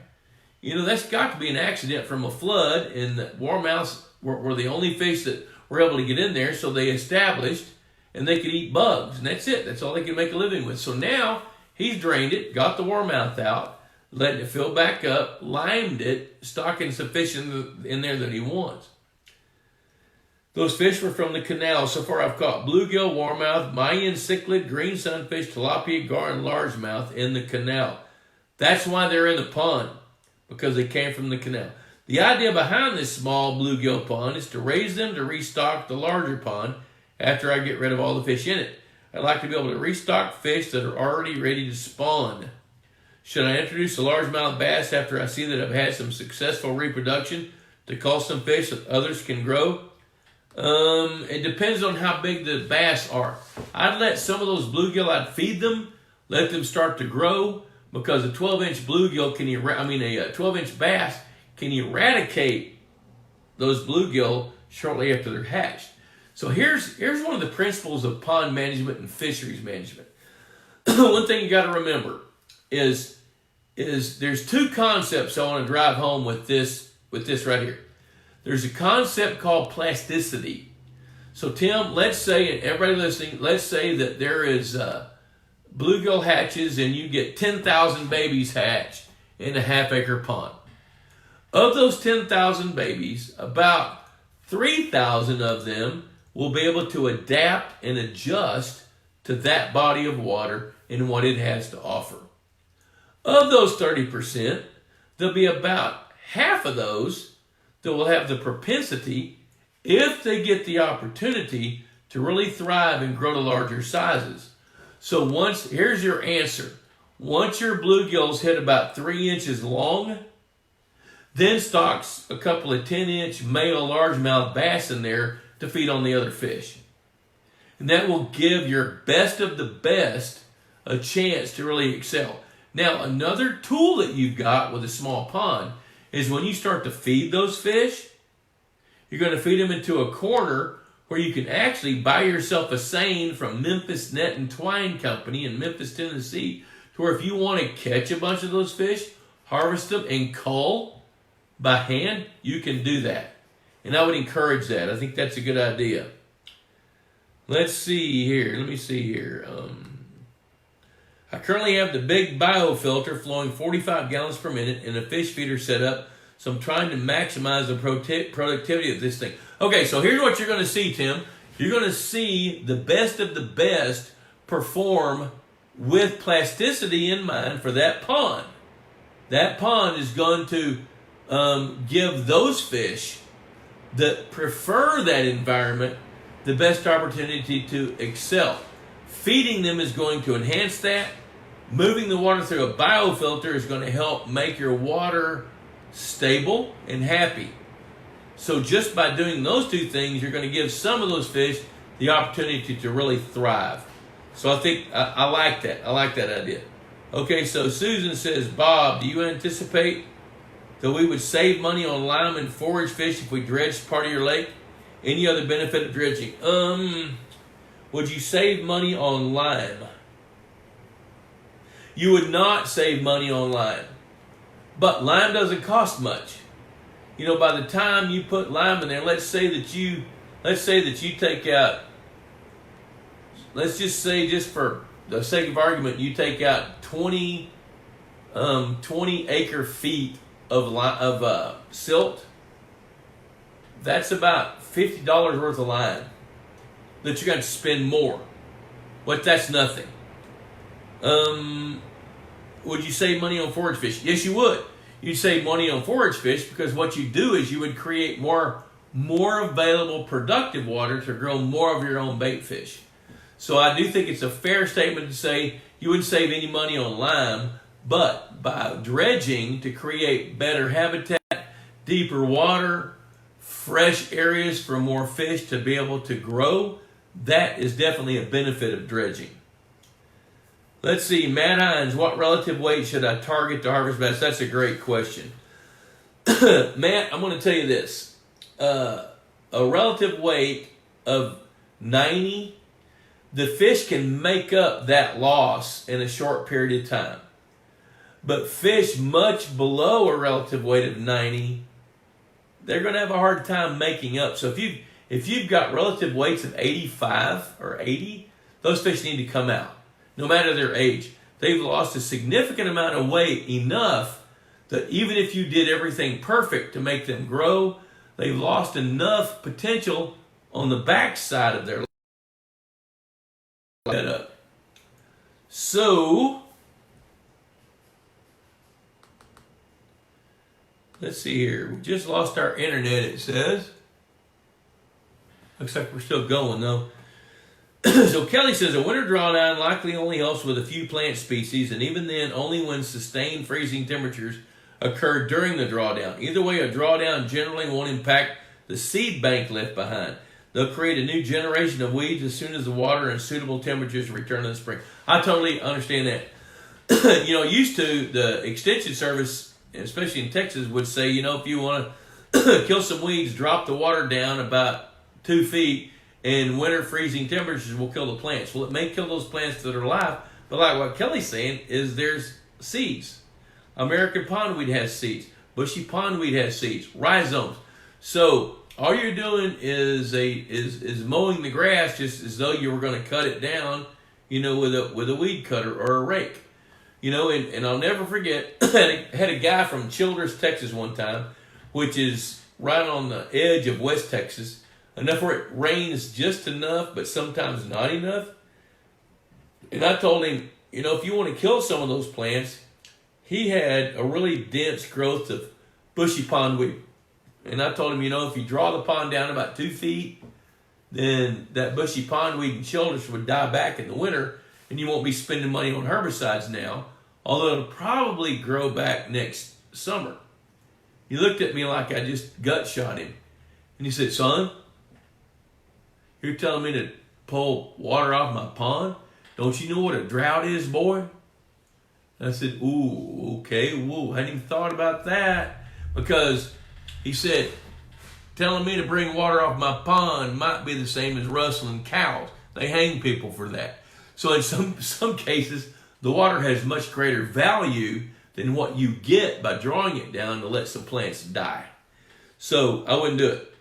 You know, that's got to be an accident from a flood, and the warmouths were the only fish that were able to get in there, so they established, and they could eat bugs, and that's it. That's all they could make a living with. So now he's drained it, got the warmouth out, letting it fill back up, limed it, stocking sufficient in there that he wants. Those fish were from the canal. So far I've caught bluegill, warmouth, Mayan cichlid, green sunfish, tilapia, gar, and largemouth in the canal. That's why they're in the pond, because they came from the canal. The idea behind this small bluegill pond is to raise them to restock the larger pond after I get rid of all the fish in it. I'd like to be able to restock fish that are already ready to spawn. Should I introduce a largemouth bass after I see that I've had some successful reproduction to cull some fish that others can grow? It depends on how big the bass are. I'd let some of those bluegill, I'd feed them, let them start to grow, because a 12-inch bluegill a 12-inch bass can eradicate those bluegill shortly after they're hatched. So here's one of the principles of pond management and fisheries management. One thing you got to remember is there's two concepts I want to drive home with this right here. There's a concept called plasticity. So Tim, let's say, and everybody listening, let's say that there is bluegill hatches and you get 10,000 babies hatched in a half-acre pond. Of those 10,000 babies, about 3,000 of them will be able to adapt and adjust to that body of water and what it has to offer. Of those 30%, there'll be about half of those that will have the propensity, if they get the opportunity, to really thrive and grow to larger sizes. So here's your answer. Once your bluegills hit about 3 inches long, then stocks a couple of 10-inch male largemouth bass in there to feed on the other fish. And that will give your best of the best a chance to really excel. Now, another tool that you've got with a small pond is when you start to feed those fish, you're going to feed them into a corner where you can actually buy yourself a seine from Memphis Net and Twine Company in Memphis, Tennessee, to where if you want to catch a bunch of those fish, harvest them, and cull by hand, you can do that. And I would encourage that. I think that's a good idea. Let's see here. Let me see here. I currently have the big biofilter flowing 45 gallons per minute and a fish feeder set up, so I'm trying to maximize the productivity of this thing. Okay, so here's what you're going to see, Tim. You're going to see the best of the best perform with plasticity in mind for that pond. That pond is going to give those fish that prefer that environment the best opportunity to excel. Feeding them is going to enhance that. Moving the water through a biofilter is going to help make your water stable and happy. So just by doing those two things, you're going to give some of those fish the opportunity to really thrive. So I think I like that. I like that idea. Okay, so Susan says, Bob, do you anticipate that we would save money on lime and forage fish if we dredged part of your lake? Any other benefit of dredging? Would you save money on lime? You would not save money on lime. But lime doesn't cost much. You know, by the time you put lime in there, let's say that you take out, let's just say, just for the sake of argument, you take out 20 acre feet of silt. That's about $50 worth of lime that you're going to spend more. But that's nothing. Would you save money on forage fish? Yes, you would. You'd save money on forage fish because what you do is you would create more more available productive water to grow more of your own bait fish. So I do think it's a fair statement to say you wouldn't save any money on lime, but by dredging to create better habitat, deeper water, fresh areas for more fish to be able to grow, that is definitely a benefit of dredging. Let's see, Matt Hines, what relative weight should I target to harvest bass? That's a great question. Matt, I'm going to tell you this. A relative weight of 90, the fish can make up that loss in a short period of time. But fish much below a relative weight of 90, they're going to have a hard time making up. So if you've got relative weights of 85 or 80, those fish need to come out, no matter their age. They've lost a significant amount of weight, enough that even if you did everything perfect to make them grow, they've lost enough potential on the backside of their life. So let's see here. We just lost our internet, it says. Looks like we're still going, though. So Kelly says, a winter drawdown likely only helps with a few plant species, and even then, only when sustained freezing temperatures occur during the drawdown. Either way, a drawdown generally won't impact the seed bank left behind. They'll create a new generation of weeds as soon as the water and suitable temperatures return in the spring. I totally understand that. Used to, the Extension Service, especially in Texas, would say, if you want to kill some weeds, drop the water down about 2 feet, and winter freezing temperatures will kill the plants. Well, it may kill those plants that are alive, but like what Kelly's saying is there's seeds. American pondweed has seeds. Bushy pondweed has seeds. Rhizomes. So all you're doing is mowing the grass just as though you were going to cut it down, with a weed cutter or a rake. And I'll never forget, I had a guy from Childress, Texas one time, which is right on the edge of West Texas, enough where it rains just enough, but sometimes not enough. And I told him, if you want to kill some of those plants, he had a really dense growth of bushy pondweed. And I told him, if you draw the pond down about 2 feet, then that bushy pondweed and Childress would die back in the winter, and you won't be spending money on herbicides now, although it'll probably grow back next summer. He looked at me like I just gut shot him. And he said, son, you're telling me to pull water off my pond? Don't you know what a drought is, boy? And I said, ooh, okay, whoa, hadn't even thought about that. Because he said, telling me to bring water off my pond might be the same as rustling cows. They hang people for that. So in some cases, the water has much greater value than what you get by drawing it down to let some plants die. So I wouldn't do it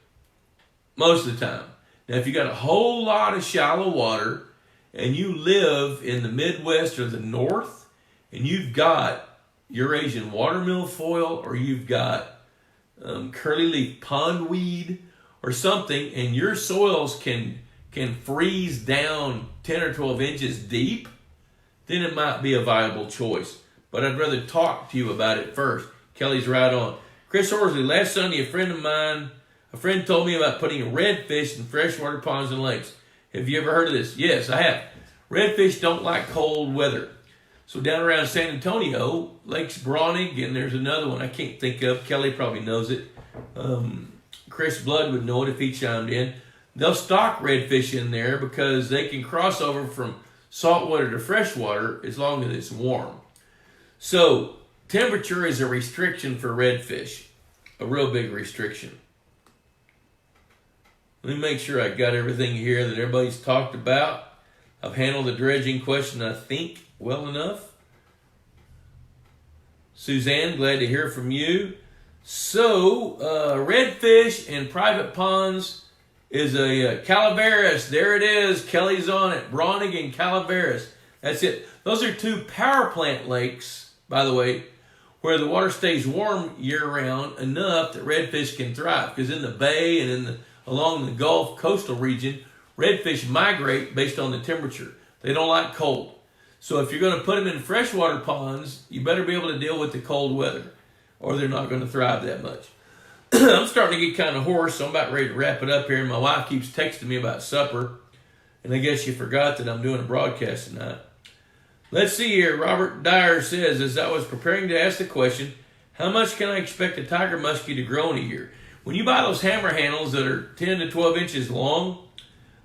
most of the time. Now, if you got a whole lot of shallow water and you live in the Midwest or the North, and you've got Eurasian water milfoil, or you've got curly leaf pondweed or something, and your soils can freeze down 10 or 12 inches deep, then it might be a viable choice. But I'd rather talk to you about it first. Kelly's right on. Chris Horsley, last Sunday, a friend told me about putting redfish in freshwater ponds and lakes. Have you ever heard of this? Yes, I have. Redfish don't like cold weather. So down around San Antonio, Lakes Browning, and there's another one I can't think of. Kelly probably knows it. Chris Blood would know it if he chimed in. They'll stock redfish in there because they can cross over from saltwater to freshwater as long as it's warm. So temperature is a restriction for redfish, a real big restriction. Let me make sure I got everything here that everybody's talked about. I've handled the dredging question, I think, well enough. Suzanne, glad to hear from you. So, redfish in private ponds is a Calaveras. There it is. Kelly's on it. Browning and Calaveras. That's it. Those are two power plant lakes, by the way, where the water stays warm year-round enough that redfish can thrive. Because in the bay and along the Gulf coastal region, redfish migrate based on the temperature. They don't like cold. So if you're going to put them in freshwater ponds, you better be able to deal with the cold weather, or they're not going to thrive that much. I'm starting to get kind of hoarse, so I'm about ready to wrap it up here. And my wife keeps texting me about supper. And I guess you forgot that I'm doing a broadcast tonight. Let's see here. Robert Dyer says, as I was preparing to ask the question, how much can I expect a tiger muskie to grow in a year? When you buy those hammer handles that are 10 to 12 inches long,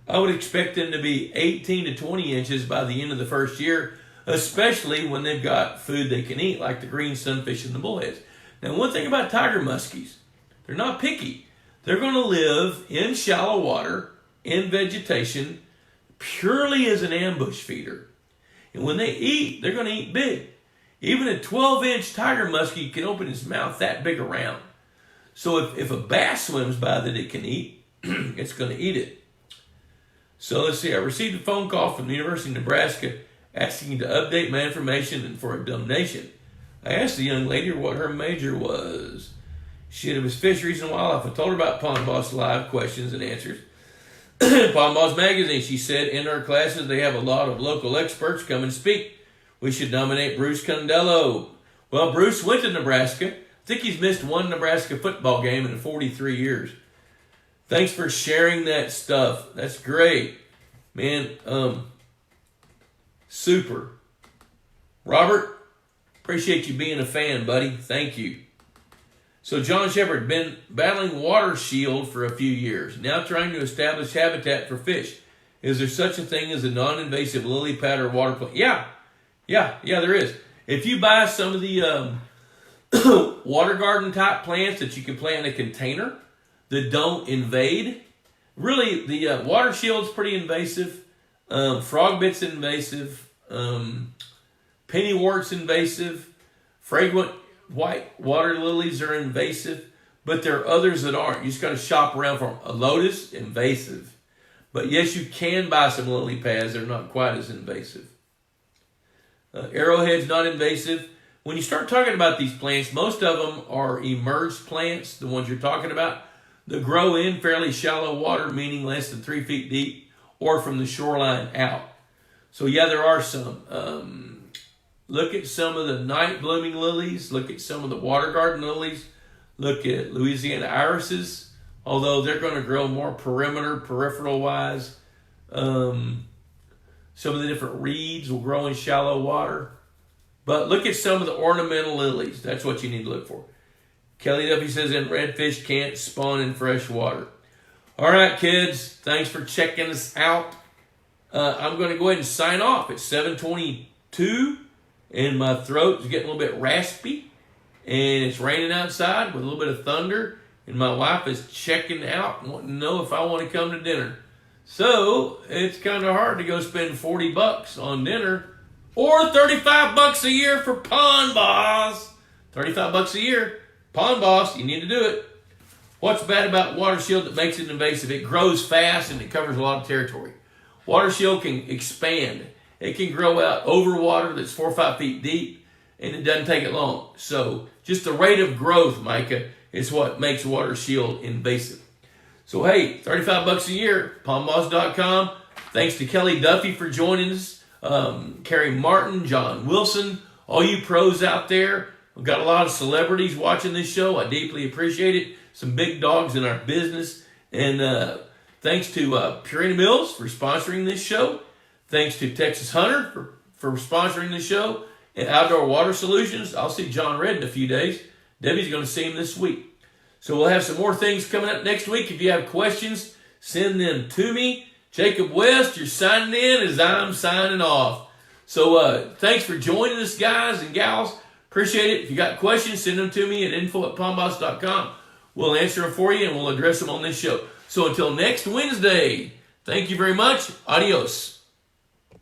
I would expect them to be 18 to 20 inches by the end of the first year, especially when they've got food they can eat, like the green sunfish and the bullheads. Now, one thing about tiger muskies, they're not picky. They're going to live in shallow water, in vegetation, purely as an ambush feeder. And when they eat, they're going to eat big. Even a 12-inch tiger muskie can open its mouth that big around. So if a bass swims by that it can eat, it's going to eat it. So let's see. I received a phone call from the University of Nebraska asking to update my information and for a donation. I asked the young lady what her major was. She said it was fisheries and wildlife. I told her about Pond Boss Live questions and answers. Pond Boss Magazine, she said, in our classes they have a lot of local experts come and speak. We should nominate Bruce Condello. Well, Bruce went to Nebraska. I think he's missed one Nebraska football game in 43 years. Thanks for sharing that stuff. That's great. Man, super. Robert, appreciate you being a fan, buddy. Thank you. So John Shepard, been battling water shield for a few years, now trying to establish habitat for fish. Is there such a thing as a non-invasive lily pad or water plant? Yeah, there is. If you buy some of the water garden type plants that you can plant in a container that don't invade, really the water shield's pretty invasive. Frog bit's invasive. Pennywort's invasive. Fragrant white water lilies are invasive, but there are others that aren't. You just got to shop around for them. A lotus, invasive. But yes, you can buy some lily pads. They're not quite as invasive. Arrowhead's not invasive. When you start talking about these plants, most of them are emerged plants, the ones you're talking about, that grow in fairly shallow water, meaning less than 3 feet deep, or from the shoreline out. So yeah, there are some. Look at some of the night blooming lilies. Look at some of the water garden lilies. Look at Louisiana irises, although they're going to grow more peripheral wise. Some of the different reeds will grow in shallow water. But look at some of the ornamental lilies. That's what you need to look for. Kelly Duffy says, and redfish can't spawn in fresh water. All right, kids. Thanks for checking us out. I'm going to go ahead and sign off. It's 7:22. And my throat is getting a little bit raspy. And it's raining outside with a little bit of thunder. And my wife is checking out and wanting to know if I want to come to dinner. So it's kind of hard to go spend $40 on dinner. Or $35 a year for Pond Boss. $35 a year. Pond Boss, you need to do it. What's bad about water shield that makes it invasive? It grows fast and it covers a lot of territory. Water shield can expand. It can grow out over water that's 4 or 5 feet deep, and it doesn't take it long. So just the rate of growth, Micah, is what makes water shield invasive. So hey, $35 a year, pondboss.com. Thanks to Kelly Duffy for joining us, Carrie Martin, John Wilson, all you pros out there. We've got a lot of celebrities watching this show. I deeply appreciate it. Some big dogs in our business. And thanks to Purina Mills for sponsoring this show. Thanks to Texas Hunter for sponsoring the show, and Outdoor Water Solutions. I'll see John Red in a few days. Debbie's going to see him this week. So we'll have some more things coming up next week. If you have questions, send them to me. Jacob West, you're signing in as I'm signing off. So thanks for joining us, guys and gals. Appreciate it. If you got questions, send them to me at info@pondboss.com. We'll answer them for you, and we'll address them on this show. So until next Wednesday, thank you very much. Adios.